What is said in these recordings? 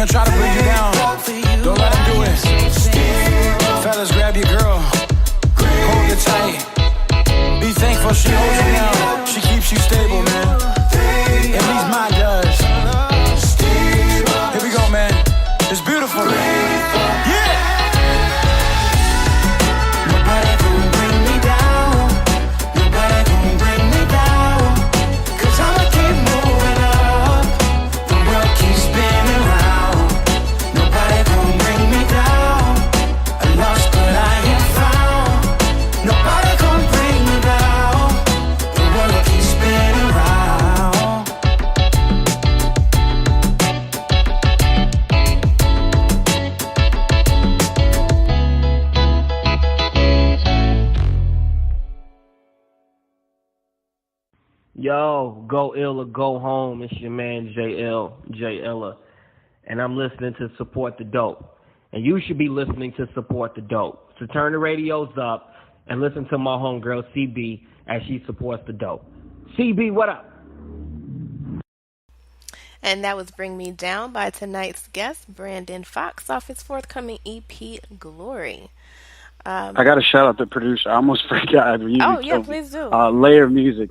gonna try to bring you down. Don't let them do it. Fellas, grab your girl. Hold her tight. Be thankful she holds you down. She keeps you stable, man. At least mine does. Here we go, man. It's beautiful. Yeah! Nobody gonna bring me down. Nobody gonna bring me down. 'Cause I'ma keep moving up. The world keeps spinning round. Nobody gonna bring me down. I lost but I am found. Nobody gonna bring me down. The world keeps spinning round. Yo, go ill or go home. It's your man J Illa, and I'm listening to Support the Dope. And you should be listening to Support the Dope. So turn the radios up and listen to my homegirl CB as she supports the dope. CB, what up? And that was Bring Me Down by tonight's guest, Brandon Fox, off his forthcoming EP, Glory. I got to shout out the producer. I almost forgot. Please do. Layered Music.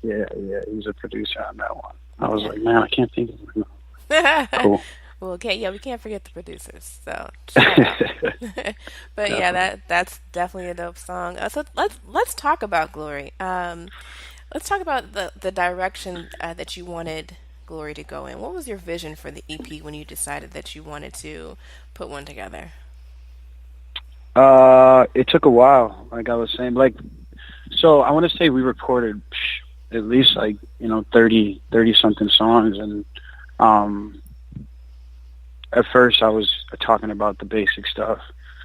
Yeah. He was a producer on that one. I was like, man, I can't think of it. Cool. Well, okay, we can't forget the producers. So, but yeah, that's definitely a dope song. So let's talk about Glory. Let's talk about the direction that you wanted Glory to go in. What was your vision for the EP when you decided that you wanted to put one together? It took a while, like I was saying. So I want to say we recorded at least 30 something songs, and at first I was talking about the basic stuff.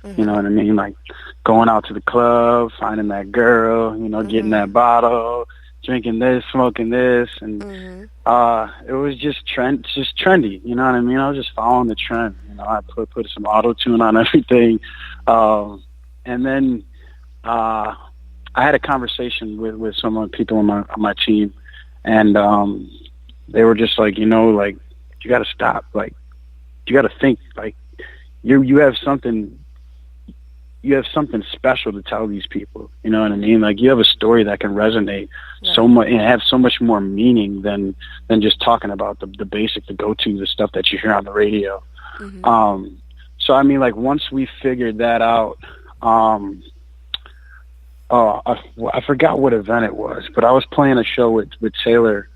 Mm-hmm. You know what I mean? Like going out to the club, finding that girl, getting that bottle, drinking this, smoking this, and it was just trendy. You know what I mean? I was just following the trend. I put some auto-tune on everything. And then I had a conversation with some people on my team, and they were just like, you got to stop. Like, you got to think. Like, you have something special to tell these people. You know what I mean? Like, you have a story that can resonate so much and have so much more meaning than just talking about the basic, the go-to, the stuff that you hear on the radio. Mm-hmm. So I mean, once we figured that out, I forgot what event it was, but I was playing a show with Taylor,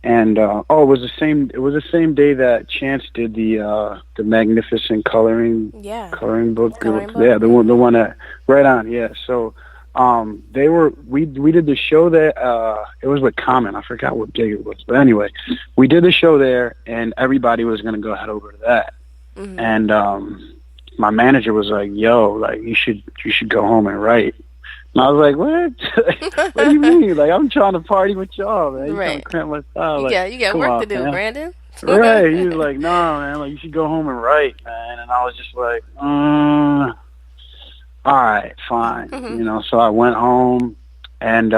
and it was the same day that Chance did the magnificent coloring book. Yeah, the one that right on. Yeah, so we did the show that it was with Common. I forgot what gig it was, but anyway, we did the show there, and everybody was going to go head over to that. Mm-hmm. And my manager was like, "Yo, you should go home and write." And I was like, "What? What do you mean? I'm trying to party with y'all, man. You trying to cramp my style? You got work to do, man. Brandon." Right? He was like, "No, man. You should go home and write, man." And I was just like, "All right, fine." Mm-hmm. So I went home, and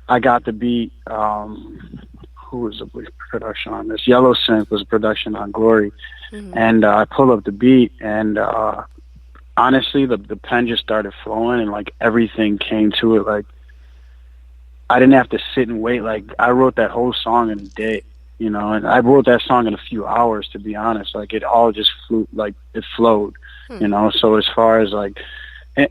I got the beat. Who was the production on this? Yellow Synth was a production on Glory. Mm-hmm. And I pulled up the beat, and honestly, the pen just started flowing, and everything came to it. I didn't have to sit and wait. I wrote that whole song in a day, and I wrote that song in a few hours, to be honest. It all just flew, it flowed, So as far as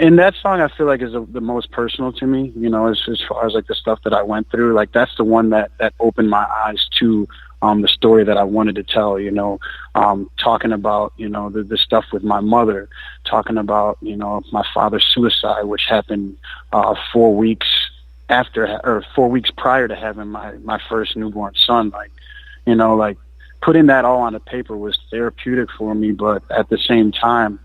and that song I feel like is the most personal to me, as far as the stuff that I went through. That's the one that opened my eyes to the story that I wanted to tell, talking about, the stuff with my mother, talking about, my father's suicide, which happened 4 weeks prior to having my first newborn son. Putting that all on the paper was therapeutic for me, but at the same time,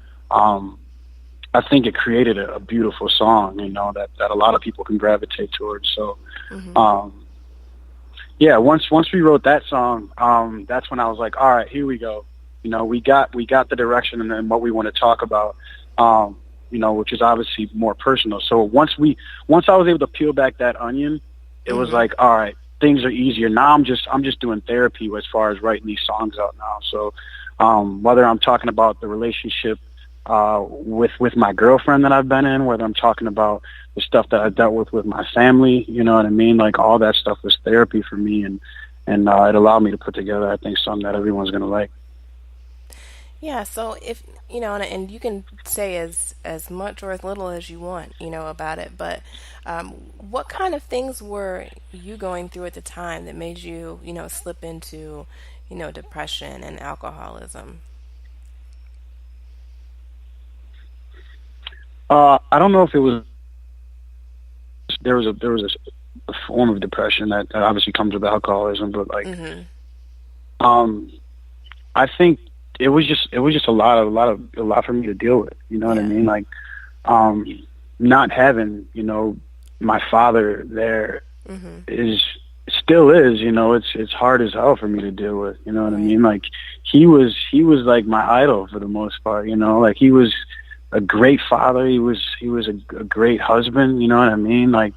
I think it created a beautiful song, that a lot of people can gravitate towards. So, once we wrote that song, that's when I was like, all right, here we go. We got the direction and what we want to talk about, which is obviously more personal. So once I was able to peel back that onion, it was like, all right, things are easier. Now I'm just doing therapy as far as writing these songs out now. So whether I'm talking about the relationship with my girlfriend that I've been in, whether I'm talking about the stuff that I dealt with my family, you know what I mean? Like all that stuff was therapy for me, and it allowed me to put together, I think, something that everyone's gonna like. Yeah, so if you know, and you can say as much or as little as you want, you know, about it. But what kind of things were you going through at the time that made you, you know, slip into, you know, depression and alcoholism? I don't know if it was there was a form of depression that obviously comes with alcoholism, but like I think it was just a lot for me to deal with. You know what I mean? Like not having, you know, my father there still is, you know, it's hard as hell for me to deal with. You know what I mean? Like he was like my idol for the most part. You know, like he was a great father. He was a great husband. You know what I mean? Like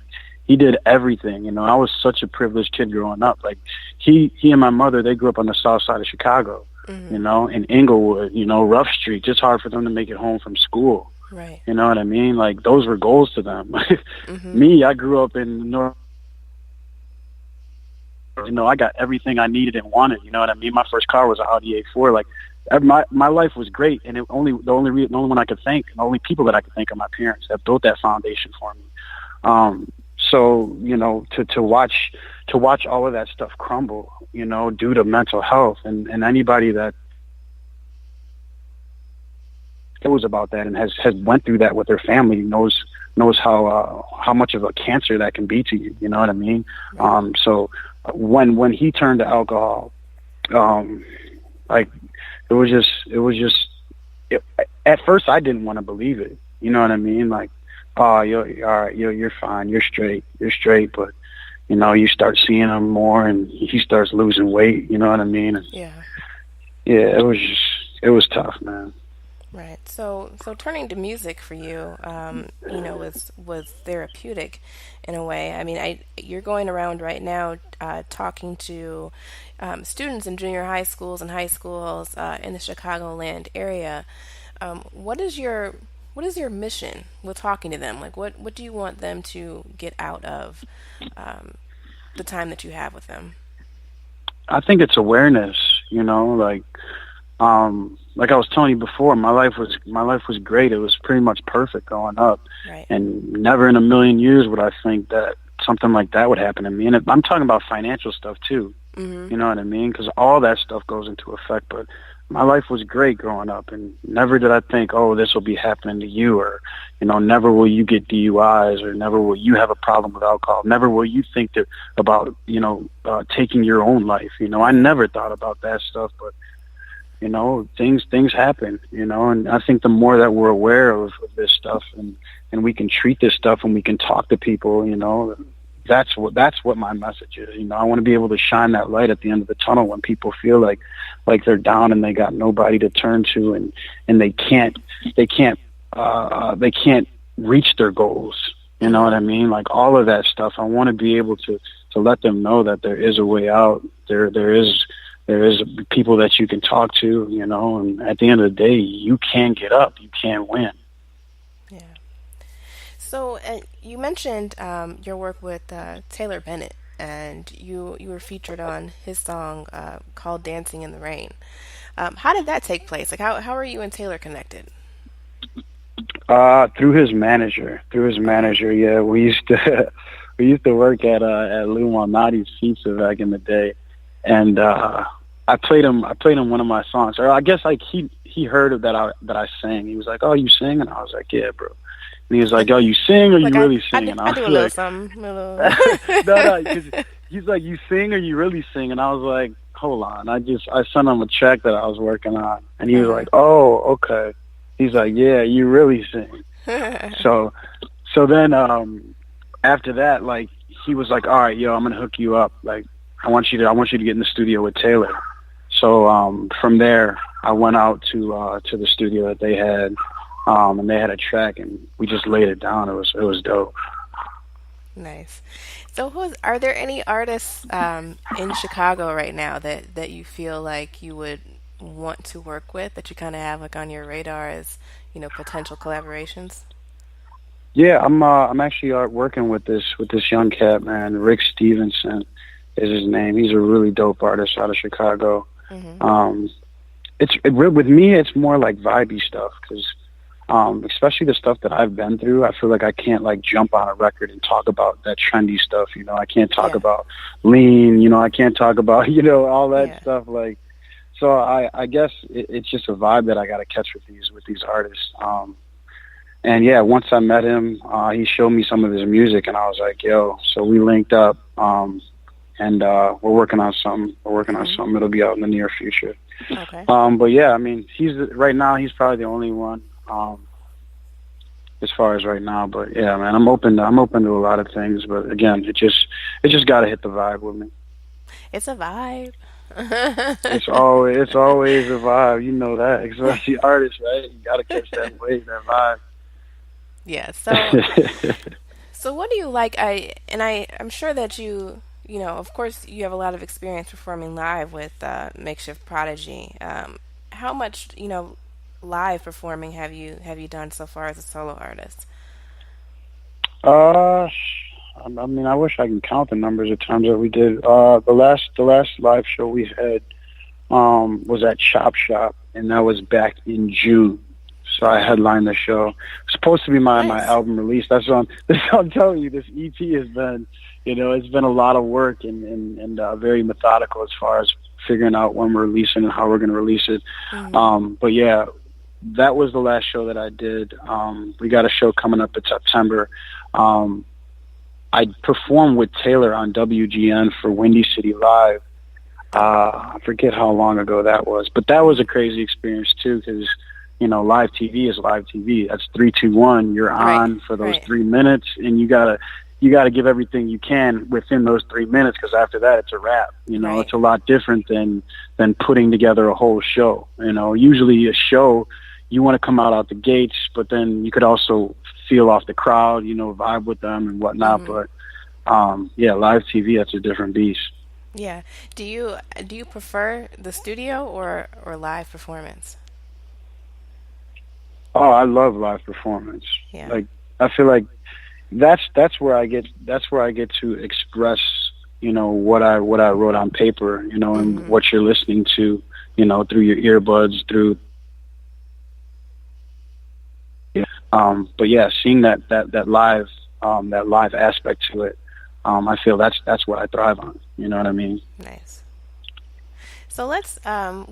he did everything. You know, I was such a privileged kid growing up. Like he and my mother, they grew up on the south side of Chicago. You know, in Inglewood. You know, rough street. Just hard for them to make it home from school. Right. You know what I mean? Like those were goals to them. Me, I grew up in North. You know, I got everything I needed and wanted. You know what I mean? My first car was an Audi A4. Like my life was great, and the only one I could thank, and the only people that I could thank are my parents that built that foundation for me. So you know, to watch all of that stuff crumble, you know, due to mental health, and anybody that knows about that and has went through that with their family knows how much of a cancer that can be to you. You know what I mean? So when he turned to alcohol, like it was just at first I didn't want to believe it. You know what I mean? Like, oh, you're all right, you're fine, you're straight, but you know, you start seeing him more, and he starts losing weight. You know what I mean? And, yeah, it was tough, man. Right. So turning to music for you, you know, was therapeutic in a way. I mean, you're going around right now talking to students in junior high schools and high schools in the Chicagoland area. What is your mission with talking to them? Like, what do you want them to get out of the time that you have with them? I think it's awareness. You know, like I was telling you before, my life was great. It was pretty much perfect growing up, right. And never in a million years would I think that something like that would happen to me. And I'm talking about financial stuff too. You know what I mean? Because all that stuff goes into effect. But my life was great growing up, and never did I think, oh, this will be happening to you, or, you know, never will you get DUIs, or never will you have a problem with alcohol. Never will you think about, you know, taking your own life. You know, I never thought about that stuff, but you know, things happen, you know, and I think the more that we're aware of this stuff, and we can treat this stuff, and we can talk to people, you know, that's what my message is. You know, I want to be able to shine that light at the end of the tunnel when people feel like they're down and they got nobody to turn to, and they can't reach their goals. You know what I mean? Like all of that stuff. I want to be able to let them know that there is a way out. There is people that you can talk to, you know, and at the end of the day, you can get up, you can win. Yeah. So you mentioned your work with Taylor Bennett, and you were featured on his song called "Dancing in the Rain." How did that take place? Like, how are you and Taylor connected? Through his manager. Yeah, we used to work at Lou Malnati's pizza back in the day. And I played him one of my songs, or I guess like he heard that I sang. He was like, "Oh, you sing?" And I was like, "Yeah, bro." And he was like, "Oh, you sing or you really sing?" And I do a little something. No, because he's like, "You sing or you really sing?" And I was like, "Hold on." I sent him a track that I was working on, and he was like, "Oh, okay." He's like, "Yeah, you really sing." So then after that, like he was like, "All right, yo, I'm gonna hook you up. Like, I want you to get in the studio with Taylor." So from there, I went out to the studio that they had, and they had a track, and we just laid it down. It was dope. Nice. So, are there any artists in Chicago right now that you feel like you would want to work with, that you kind of have like on your radar as, potential collaborations? Yeah, I'm actually working with this young cat, man. Rick Stevenson is his name. He's a really dope artist out of Chicago. Mm-hmm. With me, it's more like vibey stuff because, especially the stuff that I've been through, I feel like I can't like jump on a record and talk about that trendy stuff. I can't talk about lean. I can't talk about all that stuff. Like, so I guess it's just a vibe that I got to catch with these artists. And yeah, once I met him, he showed me some of his music, and I was like, yo. So we linked up, and we're working on something. It'll be out in the near future. Okay. But yeah, I mean, right now he's probably the only one, as far as right now. But yeah, man, I'm open to a lot of things. But again, it just got to hit the vibe with me. It's a vibe. It's always a vibe. You know that, especially artists, right? You got to catch that wave, that vibe. Yeah. So what do you like? I'm sure that of course, you have a lot of experience performing live with Makeshift Prodigy. How much, live performing have you done so far as a solo artist? I mean, I wish I can count the numbers of times that we did. The last live show we had was at Chop Shop, and that was back in June. So I headlined the show. It's supposed to be my album release. That's what I'm telling you. This EP has been, it's been a lot of work and very methodical as far as figuring out when we're releasing and how we're going to release it. Mm-hmm. But yeah, that was the last show that I did. We got a show coming up in September. I performed with Taylor on WGN for Windy City Live. I forget how long ago that was, but that was a crazy experience too, because live TV is live TV. That's 3, 2, 1. You're on for those 3 minutes, and you gotta give everything you can within those 3 minutes, because after that it's a wrap. It's a lot different than putting together a whole show. Usually a show, you want to come out the gates, but then you could also feel off the crowd, vibe with them and whatnot. Mm-hmm. But yeah, live TV, that's a different beast. Yeah. Do you prefer the studio or live performance? Oh, I love live performance. Yeah. Like, I feel like that's where I get to express, what I wrote on paper, and mm-hmm. what you're listening to, through your earbuds, through. But yeah, seeing that live aspect to it, I feel that's what I thrive on. You know what I mean? Nice. So let's.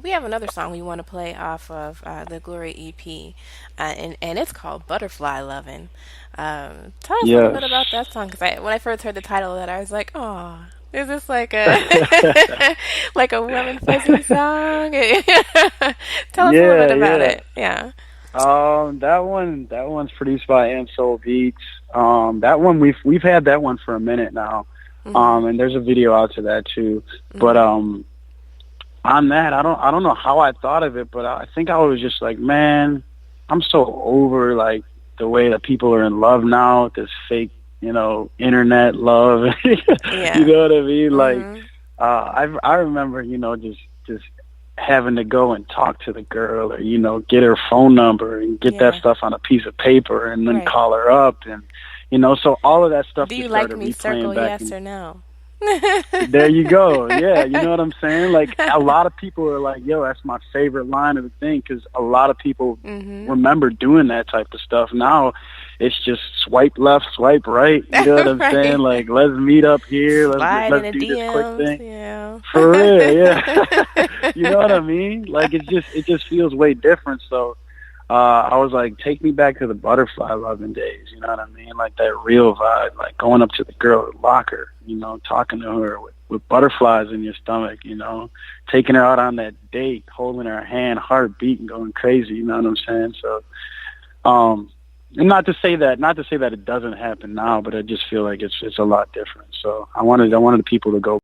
We have another song we want to play off of the Glory EP, and it's called "Butterfly Lovin'." Tell us a little bit about that song, because when I first heard the title of that, I was like, "Oh, is this like a like a woman fuzzy song?" Tell us a little bit about it. Yeah. That one's produced by Soul Beats. That one we've had that one for a minute now. Mm-hmm. And there's a video out to that too. Mm-hmm. But on that, I don't know how I thought of it, but I think I was just like, man, I'm so over like the way that people are in love now with this fake, internet love. Yeah. You know what I mean? Mm-hmm. Like, I remember, just having to go and talk to the girl, or get her phone number and get that stuff on a piece of paper and then call her up, and so all of that stuff. Do you like me? Circle yes or no. There you go. Yeah, you know what I'm saying? Like, a lot of people are like, yo, that's my favorite line of the thing, because a lot of people mm-hmm. remember doing that type of stuff. Now it's just swipe left, swipe right. You know what I'm saying? Like, let's meet up here. Let's do this quick thing. Yeah. For real, yeah. You know what I mean? Like, it just feels way different. So I was like, take me back to the butterfly loving days. You know what I mean? Like, that real vibe, like going up to the girl at locker, talking to her with butterflies in your stomach, taking her out on that date, holding her hand, heart beating, going crazy. You know what I'm saying? So, and not to say that it doesn't happen now, but I just feel like it's a lot different. So I wanted the people to go